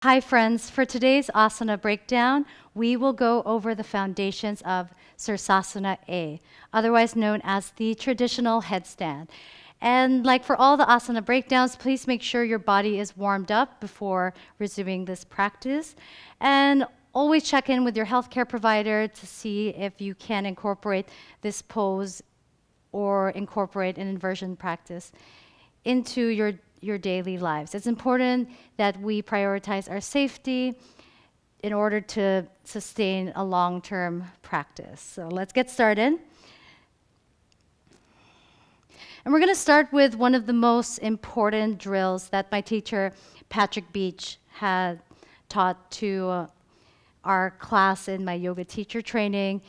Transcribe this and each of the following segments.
Hi friends, for today's asana breakdown, we will go over the foundations of Sirsasana A, otherwise known as the traditional headstand. And like for all the asana breakdowns, please make sure your body is warmed up before resuming this practice. And always check in with your healthcare provider to see if you can incorporate this pose or incorporate an inversion practice into your daily lives. It's important that we prioritize our safety in order to sustain a long-term practice. So let's get started. And we're going to start with one of the most important drills that my teacher, Patrick Beach, had taught to our class in my yoga teacher training.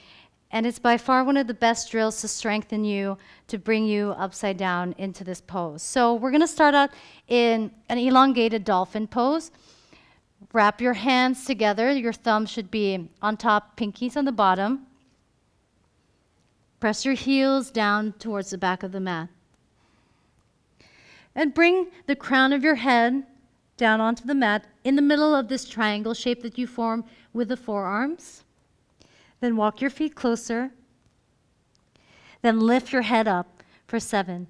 And it's by far one of the best drills to strengthen you, to bring you upside down into this pose. So we're going to start out in an elongated dolphin pose. Wrap your hands together. Your thumb should be on top, pinkies on the bottom. Press your heels down towards the back of the mat. And bring the crown of your head down onto the mat in the middle of this triangle shape that you form with the forearms. Then walk your feet closer. Then lift your head up for 7,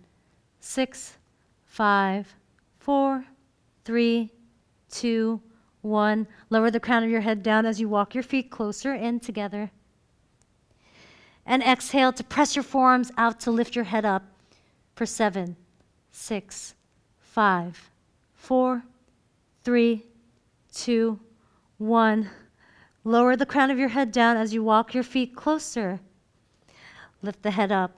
6, 5, 4, 3, 2, 1. Lower the crown of your head down as you walk your feet closer in together. And exhale to press your forearms out to lift your head up for 7, 6, 5, 4, 3, 2, 1. Lower the crown of your head down as you walk your feet closer. Lift the head up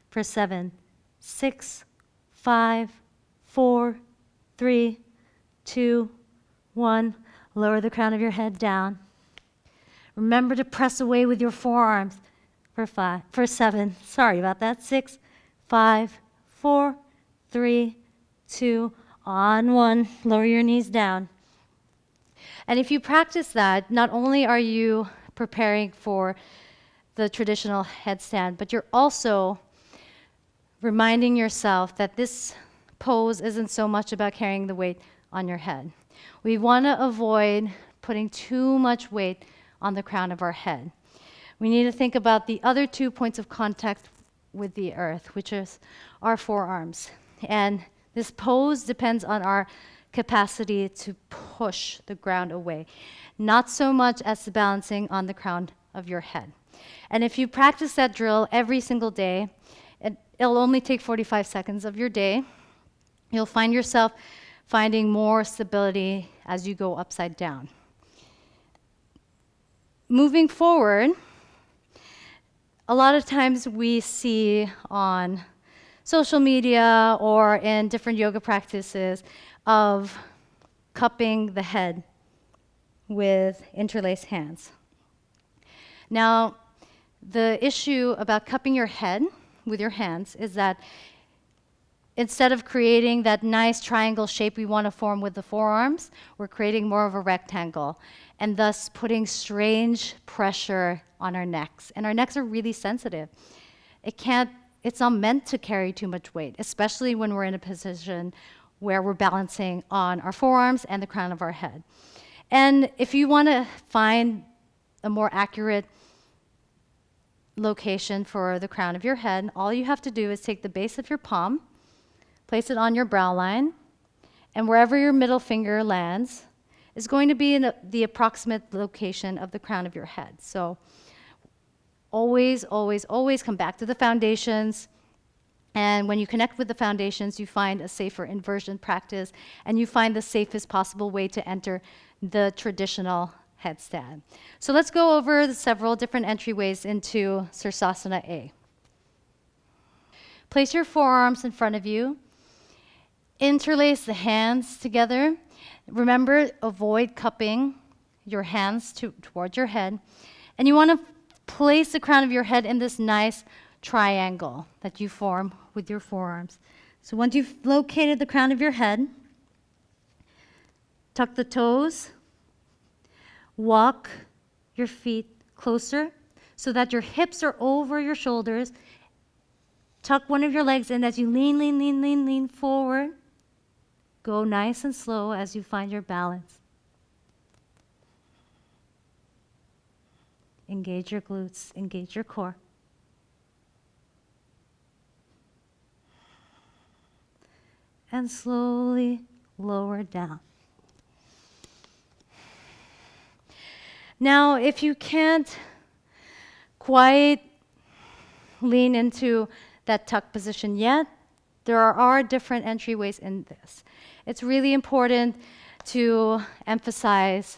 for 7, 6, 5, 4, 3, 2, 1. Lower the crown of your head down. Remember to press away with your forearms for 7. Sorry about that. 6, 5, 4, 3, 2, on 1. Lower your knees down. And if you practice that, not only are you preparing for the traditional headstand, but you're also reminding yourself that this pose isn't so much about carrying the weight on your head. We want to avoid putting too much weight on the crown of our head. We need to think about the other 2 points of contact with the earth, which is our forearms. And this pose depends on our capacity to push the ground away, not so much as the balancing on the crown of your head. And if you practice that drill every single day, it'll only take 45 seconds of your day. You'll find yourself finding more stability as you go upside down. Moving forward, a lot of times we see on social media or in different yoga practices of cupping the head with interlaced hands. Now, the issue about cupping your head with your hands is that instead of creating that nice triangle shape we want to form with the forearms, we're creating more of a rectangle, and thus putting strange pressure on our necks. And our necks are really sensitive. It's not meant to carry too much weight, especially when we're in a position where we're balancing on our forearms and the crown of our head. And if you want to find a more accurate location for the crown of your head, all you have to do is take the base of your palm, place it on your brow line, and wherever your middle finger lands is going to be in the approximate location of the crown of your head. So always, always, always come back to the foundations. And when you connect with the foundations, you find a safer inversion practice, and you find the safest possible way to enter the traditional headstand. So let's go over the several different entryways into Sirsasana A. Place your forearms in front of you. Interlace the hands together. Remember, avoid cupping your hands towards your head. And you want to place the crown of your head in this nice triangle that you form with your forearms. So once you've located the crown of your head, tuck the toes, walk your feet closer so that your hips are over your shoulders. Tuck one of your legs in as you lean forward. Go nice and slow as you find your balance. Engage your glutes, engage your core. And slowly lower down. Now, if you can't quite lean into that tuck position yet, there are different entryways in this. It's really important to emphasize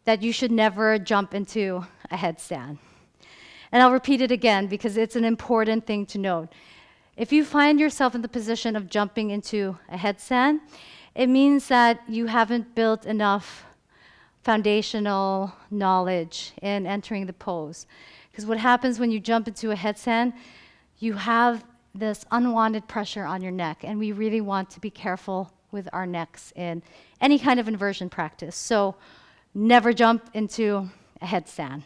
that you should never jump into a headstand. And I'll repeat it again because it's an important thing to note. If you find yourself in the position of jumping into a headstand, it means that you haven't built enough foundational knowledge in entering the pose. Because what happens when you jump into a headstand, you have this unwanted pressure on your neck, and we really want to be careful with our necks in any kind of inversion practice. So never jump into a headstand.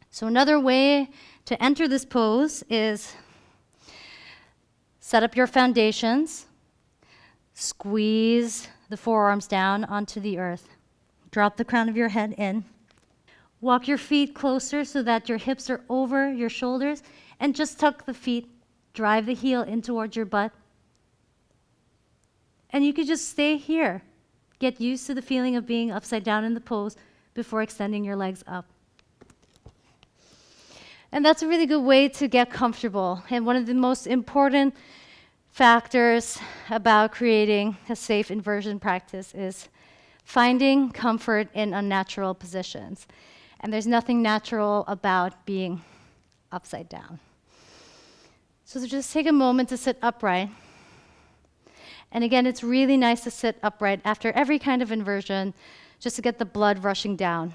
So another way to enter this pose is set up your foundations, squeeze the forearms down onto the earth, drop the crown of your head in, walk your feet closer so that your hips are over your shoulders, and just tuck the feet, drive the heel in towards your butt. And you could just stay here. Get used to the feeling of being upside down in the pose before extending your legs up. And that's a really good way to get comfortable. And one of the most important factors about creating a safe inversion practice is finding comfort in unnatural positions. And there's nothing natural about being upside down. So just take a moment to sit upright. And again, it's really nice to sit upright after every kind of inversion, just to get the blood rushing down.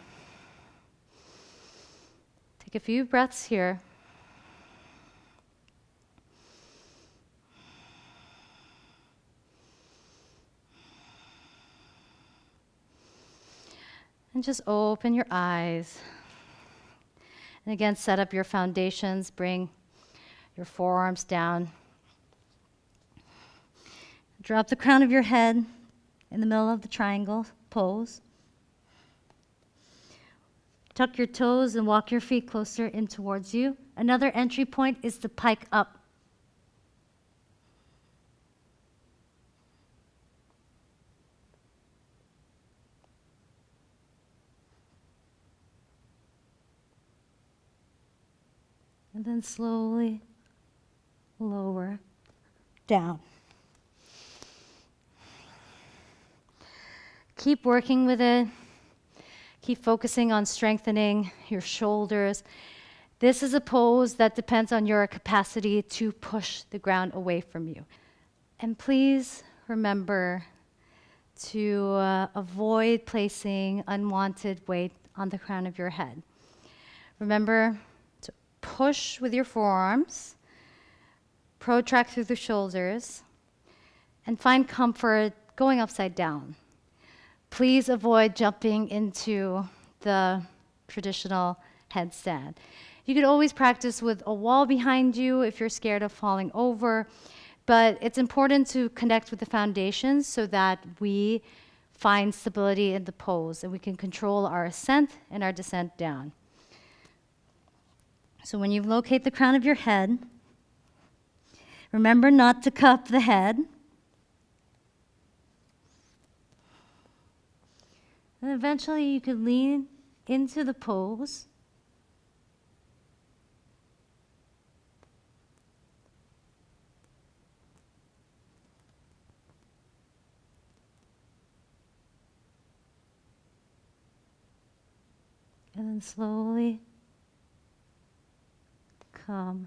Take a few breaths here. And just open your eyes. And again, set up your foundations. Bring your forearms down. Drop the crown of your head in the middle of the triangle pose. Tuck your toes and walk your feet closer in towards you. Another entry point is the pike up. And then slowly lower down. Keep working with it. Keep focusing on strengthening your shoulders. This is a pose that depends on your capacity to push the ground away from you. And please remember to avoid placing unwanted weight on the crown of your head. Remember to push with your forearms, protract through the shoulders, and find comfort going upside down. Please avoid jumping into the traditional headstand. You could always practice with a wall behind you if you're scared of falling over, but it's important to connect with the foundations so that we find stability in the pose and we can control our ascent and our descent down. So when you locate the crown of your head, remember not to cup the head. And eventually you could lean into the pose. And then slowly come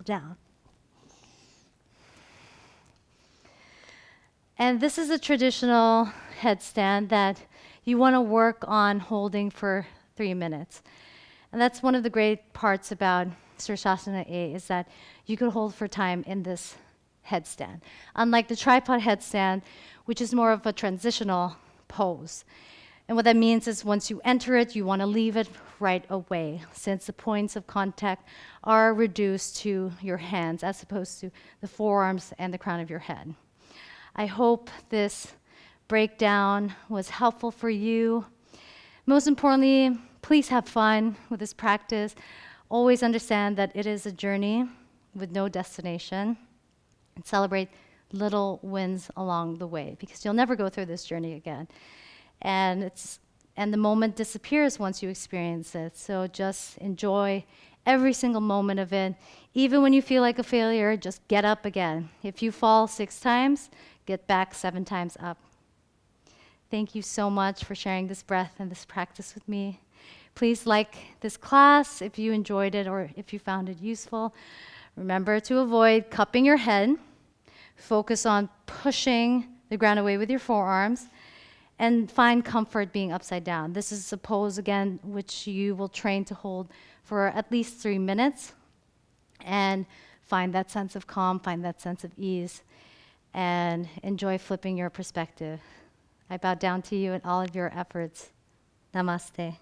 down. And this is a traditional headstand that you want to work on holding for 3 minutes. And that's one of the great parts about Sirsasana A is that you could hold for time in this headstand. Unlike the tripod headstand, which is more of a transitional pose. And what that means is once you enter it, you want to leave it right away, since the points of contact are reduced to your hands as opposed to the forearms and the crown of your head. I hope this breakdown was helpful for you. Most importantly, please have fun with this practice. Always understand that it is a journey with no destination, and celebrate little wins along the way, because you'll never go through this journey again. And the moment disappears once you experience it. So just enjoy every single moment of it. Even when you feel like a failure, just get up again. If you fall 6 times, get back 7 times up. Thank you so much for sharing this breath and this practice with me. Please like this class if you enjoyed it or if you found it useful. Remember to avoid cupping your head. Focus on pushing the ground away with your forearms, and find comfort being upside down. This is a pose, again, which you will train to hold for at least 3 minutes, and find that sense of calm, find that sense of ease, and enjoy flipping your perspective. I bow down to you in all of your efforts. Namaste.